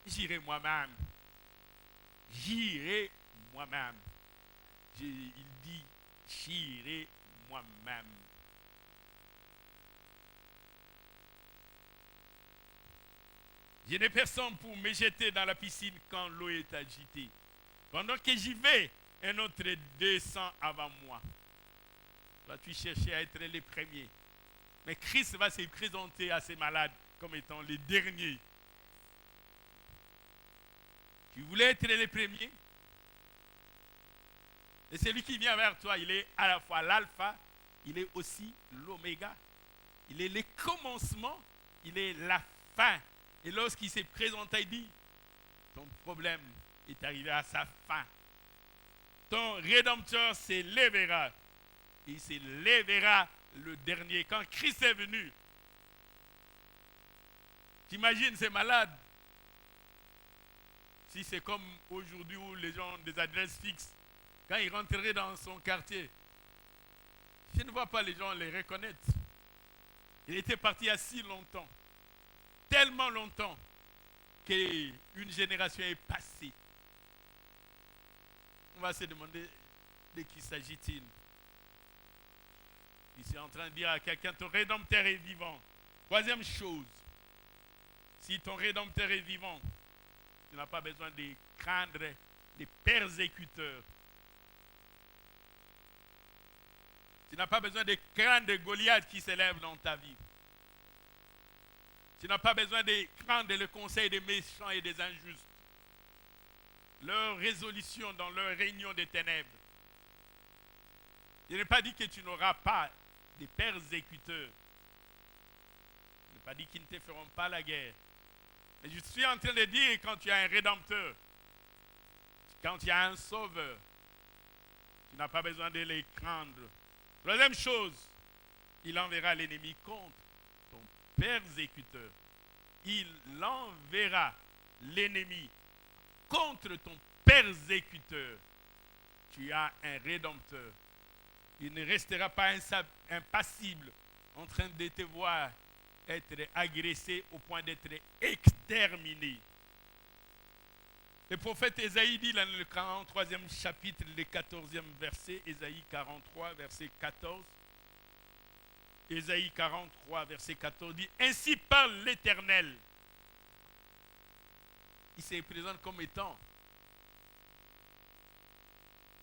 j'irai moi-même. J'irai moi-même. Il dit, j'irai moi-même. Je n'ai personne pour me jeter dans la piscine quand l'eau est agitée. Pendant que j'y vais, un autre descend avant moi. Toi, tu cherchais à être les premiers. Mais Christ va se présenter à ces malades comme étant les derniers. Tu voulais être les premiers? Et celui qui vient vers toi, il est à la fois l'alpha, il est aussi l'oméga. Il est le commencement, il est la fin. Et lorsqu'il s'est présenté, il dit, ton problème est arrivé à sa fin. Ton rédempteur s'élèvera. Il s'élèvera le dernier. Quand Christ est venu, t'imagines ces malades. Si c'est comme aujourd'hui où les gens ont des adresses fixes, quand ils rentreraient dans son quartier, je ne vois pas les gens les reconnaître. Il était parti il y a si longtemps. Tellement longtemps qu'une génération est passée. On va se demander de qui s'agit-il. Il est en train de dire à quelqu'un, ton rédempteur est vivant. Troisième chose, si ton rédempteur est vivant, tu n'as pas besoin de craindre les persécuteurs. Tu n'as pas besoin de craindre de Goliath qui s'élève dans ta vie. Tu n'as pas besoin de craindre le conseil des méchants et des injustes. Leur résolution dans leur réunion des ténèbres. Je n'ai pas dit que tu n'auras pas des persécuteurs. Je n'ai pas dit qu'ils ne te feront pas la guerre. Mais je suis en train de dire quand tu as un rédempteur, quand tu as un sauveur, tu n'as pas besoin de les craindre. Troisième chose, il enverra l'ennemi contre ton persécuteur. Il enverra l'ennemi contre ton persécuteur. Tu as un rédempteur. Il ne restera pas impassible en train de te voir être agressé au point d'être exterminé. Le prophète Ésaïe dit dans le 43e chapitre, le 14e verset, Ésaïe 43, verset 14. Ésaïe 43, verset 14 dit, ainsi parle l'Éternel. Il se présente comme étant.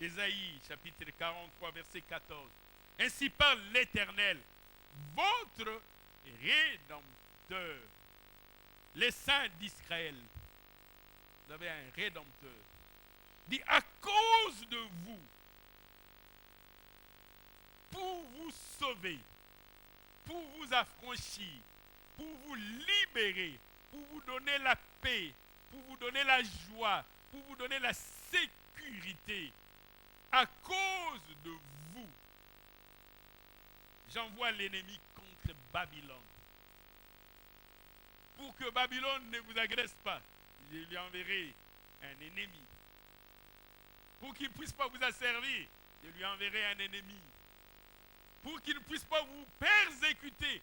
Ésaïe chapitre 43, verset 14. Ainsi parle l'Éternel, votre Rédempteur, les saints d'Israël. Vous avez un Rédempteur. Dit à cause de vous, pour vous sauver, pour vous affranchir, pour vous libérer, pour vous donner la paix, pour vous donner la joie, pour vous donner la sécurité. À cause de vous, j'envoie l'ennemi contre Babylone. Pour que Babylone ne vous agresse pas, je lui enverrai un ennemi. Pour qu'il ne puisse pas vous asservir, je lui enverrai un ennemi. Pour qu'il ne puisse pas vous persécuter,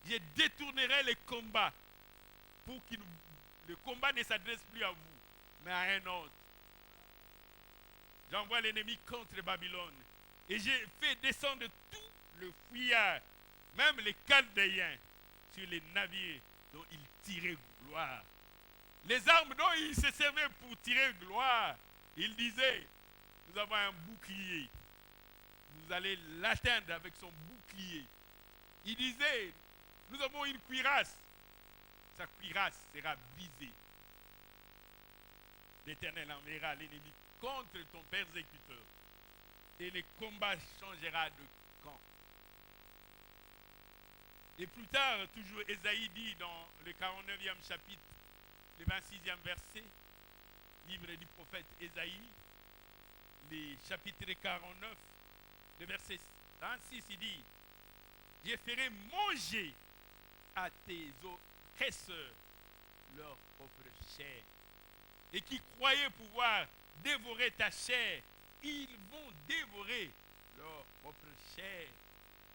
je détournerai les combats. Pour que le combat ne s'adresse plus à vous, mais à un autre. J'envoie l'ennemi contre Babylone. Et j'ai fait descendre tout le fuyard, même les Chaldéens, sur les navires dont ils tiraient gloire. Les armes dont ils se servaient pour tirer gloire, Il disait, nous avons un bouclier. Vous allez l'atteindre avec son bouclier. Il disait, nous avons une cuirasse. Sa cuirasse sera brisée. L'Éternel enverra l'ennemi contre ton persécuteur. Et le combat changera de camp. Et plus tard, toujours Ésaïe dit dans le 49e chapitre, le 26e verset, livre du prophète Ésaïe, le chapitre 49, le verset 36, il dit, je ferai manger à tes oppresseurs leur propre chair. Et qui croyaient pouvoir dévorer ta chair, ils vont dévorer leur propre chair.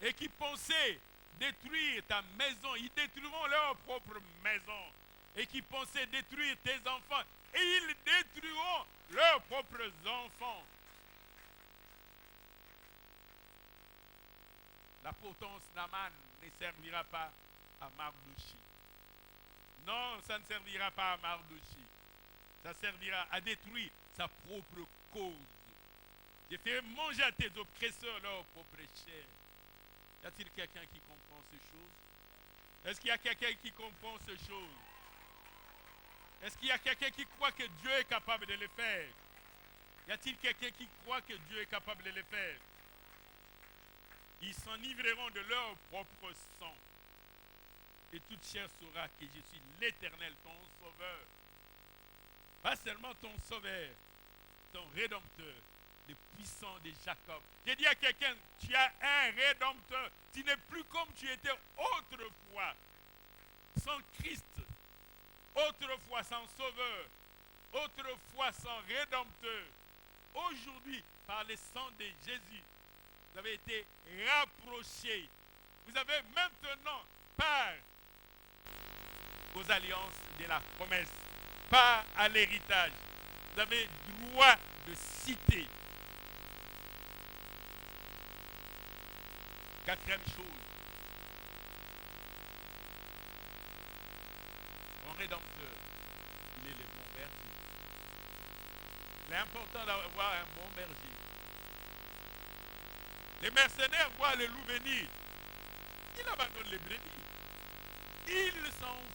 Et qui pensaient détruire ta maison, ils détruiront leur propre maison. Et qui pensaient détruire tes enfants, et ils détruiront leurs propres enfants. La potence d'Aman ne servira pas à Mardochée. Non, ça ne servira pas à Mardochée. Ça servira à détruire sa propre cause. Je ferai manger à tes oppresseurs leur propre chair. Y a-t-il quelqu'un qui comprend ces choses? Est-ce qu'il y a quelqu'un qui comprend ces choses? Est-ce qu'il y a quelqu'un qui croit que Dieu est capable de le faire? Y a-t-il quelqu'un qui croit que Dieu est capable de le faire? Ils s'enivreront de leur propre sang. Et toute chair saura que je suis l'Éternel, ton sauveur. Pas seulement ton sauveur, ton rédempteur, le puissant de Jacob. J'ai dit à quelqu'un, tu as un rédempteur. Tu n'es plus comme tu étais autrefois, sans Christ, autrefois sans sauveur, autrefois sans rédempteur. Aujourd'hui, par le sang de Jésus, vous avez été rapprochés. Vous avez maintenant part aux alliances de la promesse, part à l'héritage. Vous avez droit de citer. Quatrième chose, mon rédempteur, il est le bon berger. Il est important d'avoir un bon berger. Les mercenaires voient le loup venir. Ils abandonnent les brebis. Ils s'enfuient.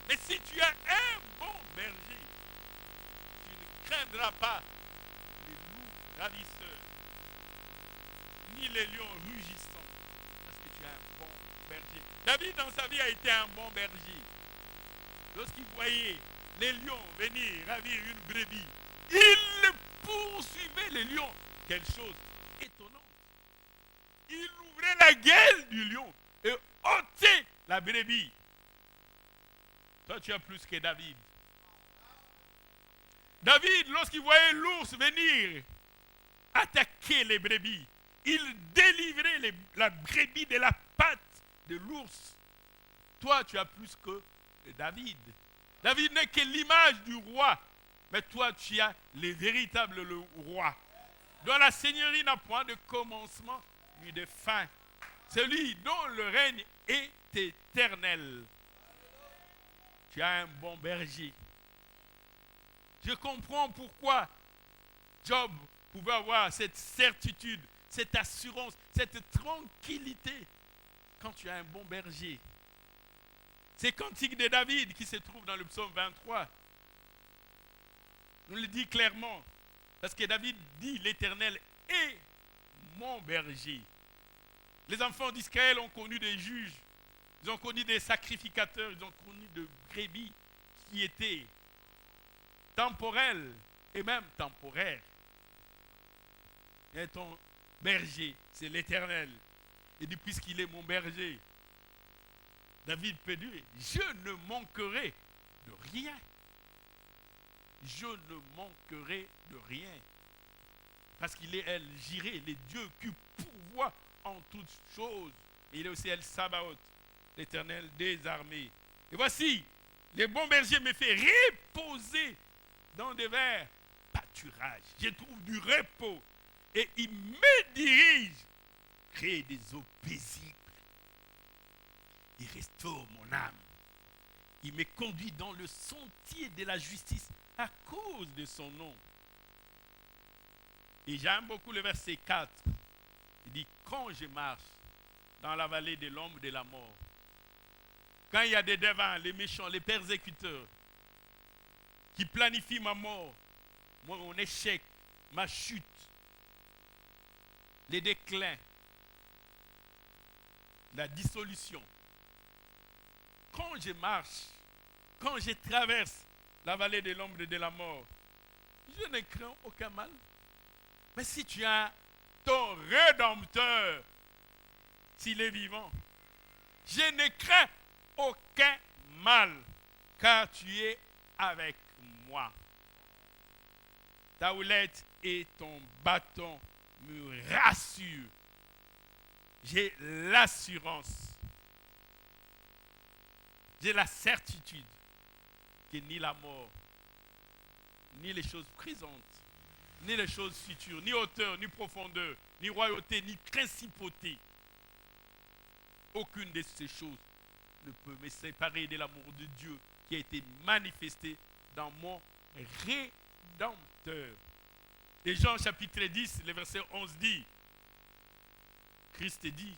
Mais si tu as un bon berger, tu ne craindras pas les loups ravisseurs, ni les lions rugissants, parce que tu as un bon berger. David, dans sa vie, a été un bon berger. Lorsqu'il voyait les lions venir ravir une brebis, il poursuivait les lions. Quelle chose étonnante. Il ouvrait la gueule du lion et ôtait la brebis. Toi, tu as plus que David. David, lorsqu'il voyait l'ours venir attaquer les brebis, il délivrait la brebis de la patte de l'ours. Toi, tu as plus que David. David n'est que l'image du roi, mais toi, tu as le véritable roi, dont la seigneurie n'a point de commencement ni de fin. Celui dont le règne est éternel. Tu as un bon berger. Je comprends pourquoi Job pouvait avoir cette certitude, cette assurance, cette tranquillité quand tu as un bon berger. C'est Cantique de David qui se trouve dans le psaume 23. On le dit clairement. Parce que David dit, l'Éternel est mon berger. Les enfants d'Israël ont connu des juges, ils ont connu des sacrificateurs, ils ont connu de brebis qui étaient temporels et même temporaires. Et ton berger, c'est l'Éternel. Et dit, puisqu'il est mon berger, David peut dire, je ne manquerai de rien. Je ne manquerai de rien. Parce qu'il est El Jiré, le Dieu qui pourvoit en toutes choses. Et il est aussi El Sabaoth, l'Éternel des armées. Et voici, le bon berger me fait reposer dans des verts pâturages. Je trouve du repos. Et il me dirige près des eaux paisibles. Il restaure mon âme. Il me conduit dans le sentier de la justice à cause de son nom. Et j'aime beaucoup le verset 4. Il dit, quand je marche dans la vallée de l'ombre de la mort, quand il y a des devins, les méchants, les persécuteurs, qui planifient ma mort, mon échec, ma chute, les déclins, la dissolution. Quand je marche, quand je traverse la vallée de l'ombre de la mort, je ne crains aucun mal. Mais si tu as ton Rédempteur, s'il est vivant, je ne crains aucun mal, car tu es avec moi. Ta houlette et ton bâton me rassurent. J'ai l'assurance, j'ai la certitude que ni la mort, ni les choses présentes, ni les choses futures, ni hauteur, ni profondeur, ni royauté, ni principauté, aucune de ces choses ne peut me séparer de l'amour de Dieu qui a été manifesté dans mon Rédempteur. Et Jean chapitre 10, le verset 11 dit, Christ dit,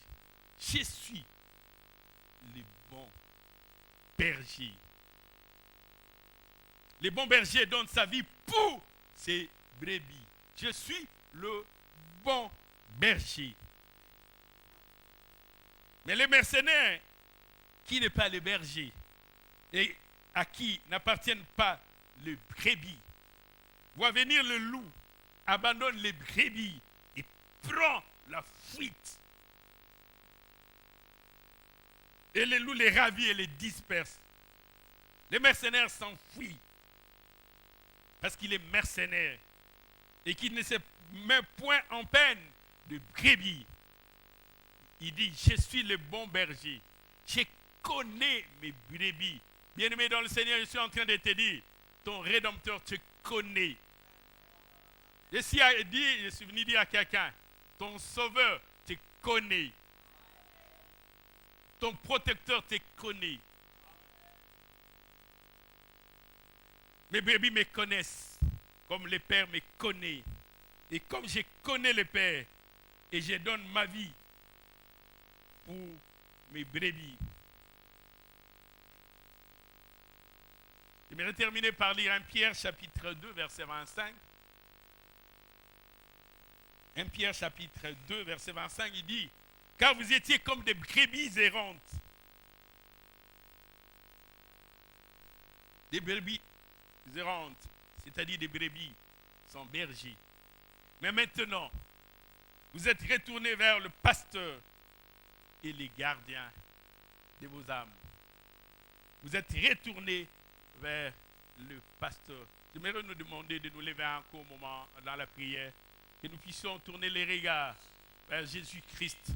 je suis le bon berger. Le bon berger donne sa vie pour ses brebis. Je suis le bon berger. Mais les mercenaires, qui n'est pas le berger et à qui n'appartiennent pas les brebis, voit venir le loup, abandonne les brebis et prend la fuite. Et le loup les ravit et les disperse. Les mercenaires s'enfuient parce qu'il est mercenaire et qu'il ne se met point en peine de brebis. Il dit, je suis le bon berger. Je connais mes brebis. Bien-aimé dans le Seigneur, je suis en train de te dire, ton Rédempteur te connaît. Et si je suis venu dire à quelqu'un, ton Sauveur te connaît. Ton protecteur te connaît. Mes brebis me connaissent, comme le Père me connaît. Et comme je connais le Père, et je donne ma vie pour mes brebis. J'aimerais terminer par lire 1 Pierre chapitre 2, verset 25. 1 Pierre chapitre 2, verset 25, il dit, car vous étiez comme des brebis errantes. Des brebis errantes, c'est-à-dire des brebis sans berger. Mais maintenant, vous êtes retournés vers le pasteur et les gardiens de vos âmes. Vous êtes retournés vers le pasteur. J'aimerais nous demander de nous lever un court moment dans la prière, que nous puissions tourner les regards vers Jésus-Christ,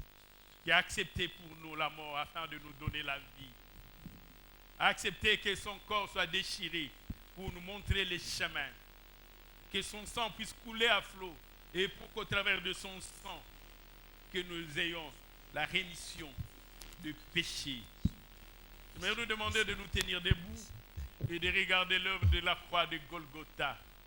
qui a accepté pour nous la mort afin de nous donner la vie. A accepté que son corps soit déchiré pour nous montrer les chemins, que son sang puisse couler à flot et pour qu'au travers de son sang, que nous ayons la rémission de péché. J'aimerais nous demander de nous tenir debout et de regarder l'œuvre de la croix de Golgotha.